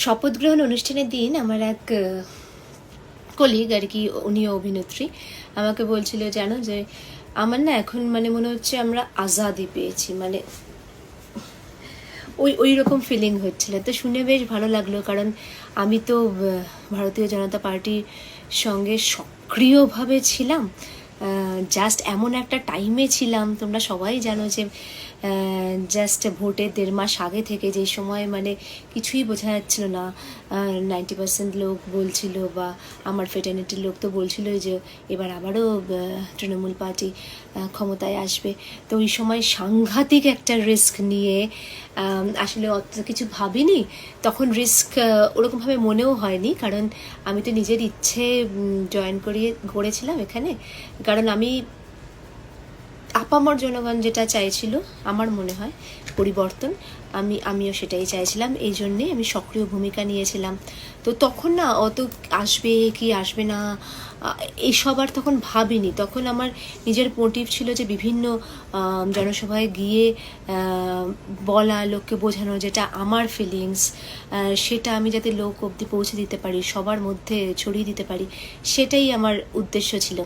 শপথ গ্রহণ অনুষ্ঠানের দিন আমার এক কলিগ আর কি, উনিও অভিনেত্রী, আমাকে বলছিল জানো যে আমার না এখন মানে মনে হচ্ছে আমরা আজাদি পেয়েছি, মানে ওই রকম ফিলিং হচ্ছিল। তো শুনে বেশ ভালো লাগলো, কারণ আমি তো ভারতীয় জনতা পার্টির সঙ্গে সক্রিয়ভাবে ছিলাম। জাস্ট এমন একটা টাইমে ছিলাম, তোমরা সবাই জানো যে জাস্ট ভোটের 1.5 মাস আগে থেকে, যে সময় মানে কিছুই বোঝা যাচ্ছিল না। 90% লোক বলছিল, বা আমার ফেটার্নিটির লোক তো বলছিলই যে এবার আবারও তৃণমূল পার্টি ক্ষমতায় আসবে। তো ওই সময় সাংঘাতিক একটা রিস্ক নিয়ে, আসলে অত কিছু ভাবিনি তখন, রিস্ক ওরকমভাবে মনেও হয়নি, কারণ আমি তো নিজের ইচ্ছে জয়েন করেছিলাম এখানে। কারণ আমি আপামর জনগণ যেটা চাইছিল, আমার মনে হয় পরিবর্তন, আমিও সেটাই চাইছিলাম, এই জন্যে আমি সক্রিয় ভূমিকা নিয়েছিলাম। তো তখন না অত আসবে কি আসবে না এইসব আর তখন ভাবিনি। তখন আমার নিজের মোটিভ ছিল যে বিভিন্ন জনসভায় গিয়ে বলা, লোককে বোঝানো, যেটা আমার ফিলিংস সেটা আমি যাতে লোক অবধি পৌঁছে দিতে পারি, সবার মধ্যে ছড়িয়ে দিতে পারি, সেটাই আমার উদ্দেশ্য ছিল।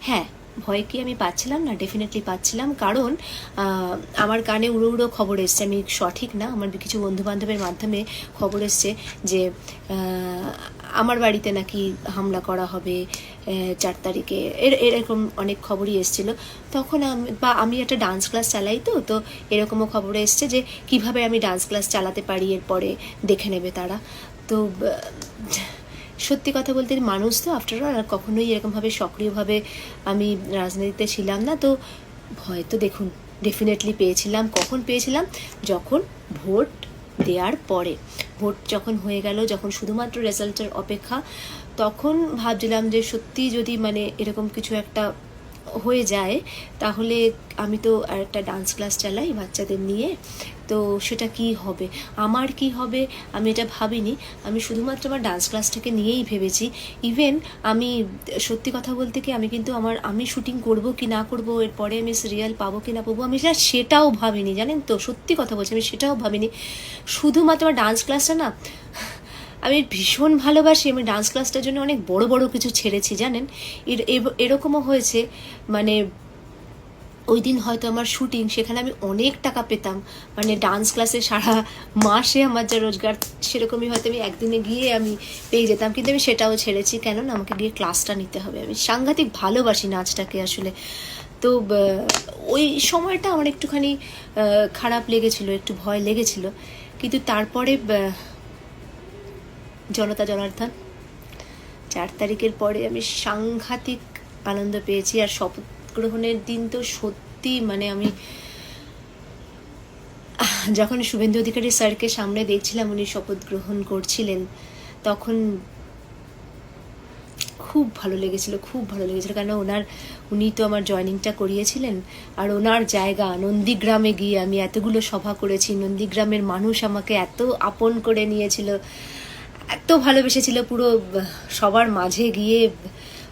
হ্যাঁ, ভয় কি আমি পাচ্ছিলাম না? ডেফিনেটলি পাচ্ছিলাম, কারণ আমার কানে উড়ো উড়ো খবর এসছে, আমি সঠিক না, আমার কিছু বন্ধুবান্ধবের মাধ্যমে খবর এসছে যে আমার বাড়িতে নাকি হামলা করা হবে 4 তারিখে, এরকম অনেক খবরই এসেছিলো। তখন আমি একটা ডান্স ক্লাস চালাই, তো এরকমও খবর এসছে যে কিভাবে আমি ডান্স ক্লাস চালাতে পারি, এরপরে দেখে নেবে তারা। তো সত্যি কথা বলতে মানুষ তো আফটার অল, আর কখনোই এরকমভাবে সক্রিয়ভাবে আমি রাজনীতিতে ছিলাম না। তো ভয় তো দেখুন ডেফিনেটলি পেয়েছিলাম। কখন পেয়েছিলাম? যখন ভোট দেওয়ার পরে, ভোট যখন হয়ে গেল, যখন শুধুমাত্র রেজাল্টের অপেক্ষা, তখন ভাবছিলাম যে সত্যি যদি মানে এরকম কিছু একটা হয়ে যায়, তাহলে আমি তো আর একটা ডান্স ক্লাস চালাই বাচ্চাদের নিয়ে, তো সেটা কি হবে, আমার কি হবে, আমি এটা ভাবিনি। আমি শুধুমাত্র আমার ডান্স ক্লাসটাকে নিয়েই ভেবেছি। ইভেন আমি সত্যি কথা বলতে কি, আমি কিন্তু আমি শুটিং করব কি না করব, এরপরে আমি সিরিয়াল পাবো কি না পাবো, আমি সেটাও ভাবিনি, জানেন তো, সত্যি কথা বলছি, আমি সেটাও ভাবিনি। শুধুমাত্র আমার ডান্স ক্লাসটা না আমি ভীষণ ভালোবাসি, আমি ডান্স ক্লাসটার জন্য অনেক বড় বড় কিছু ছেড়েছি, জানেন। এরকমও হয়েছে, মানে ওই দিন হয়তো আমার শুটিং, সেখানে আমি অনেক টাকা পেতাম, মানে ডান্স ক্লাসে সারা মাসে আমার যা রোজগার, সেরকমই হয়তো আমি একদিনে গিয়ে আমি পেয়ে যেতাম, কিন্তু আমি সেটাও ছেড়েছি। কেন না, আমাকে গিয়ে ক্লাসটা নিতে হবে, আমি সাংঘাতিক ভালোবাসি নাচটাকে আসলে। তো ওই সময়টা আমার একটুখানি খারাপ লেগেছিল, একটু ভয় লেগেছিল, কিন্তু তারপরে জনতা জনার্দন 4 তারিখের পরে আমি সাংঘাতিক আনন্দ পেয়েছি। আর শপথ গ্রহণের দিন তো সত্যি মানে আমি যখন শুভেন্দু অধিকারী স্যারকে সামনে দেখছিলাম, উনি শপথ গ্রহণ করছিলেন, তখন খুব ভালো লেগেছিল, খুব ভালো লেগেছিল, কারণ উনি তো আমার জয়নিংটা করিয়েছিলেন। আর ওনার জায়গা নন্দীগ্রামে গিয়ে আমি এতগুলো সভা করেছি, নন্দীগ্রামের মানুষ আমাকে এত আপন করে নিয়েছিল, এত ভালোবেসেছিল, পুরো সবার মাঝে গিয়ে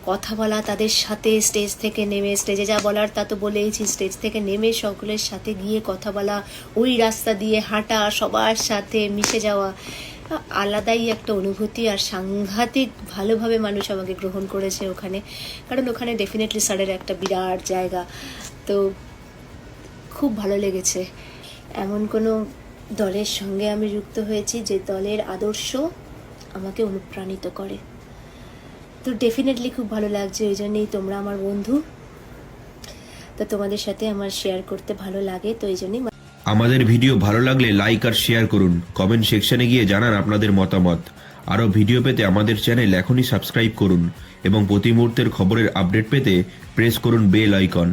কথা বলা, তাদের সাথে স্টেজ থেকে নেমে, স্টেজে যা বলার তা তো বলেইছি, স্টেজ থেকে নেমে সকলের সাথে গিয়ে কথা বলা, ওই রাস্তা দিয়ে হাঁটা, সবার সাথে মিশে যাওয়া, আলাদাই একটা অনুভূতি। আর সাংঘাতিক ভালোভাবে মানুষ আমাকে গ্রহণ করেছে ওখানে, কারণ ওখানে ডেফিনেটলি স্যারের একটা বিরাট জায়গা। তো খুব ভালো লেগেছে। এমন কোনো দলের সঙ্গে আমি যুক্ত হয়েছি যে দলের আদর্শ আমাকে অনুপ্রাণিত করে, তো ডেফিনেটলি খুব ভালো লাগছে। ওই জন্যই তোমরা আমার বন্ধু, তো তোমাদের সাথে আমার শেয়ার করতে ভালো লাগে, তো এই জন্যই। আমাদের ভিডিও ভালো লাগলে লাইক আর শেয়ার করুন, কমেন্ট সেকশনে গিয়ে জানান আপনাদের মতামত। আরও ভিডিও পেতে আমাদের চ্যানেল এখনই সাবস্ক্রাইব করুন এবং প্রতি মুহূর্তের খবরের আপডেট পেতে প্রেস করুন বেল আইকন।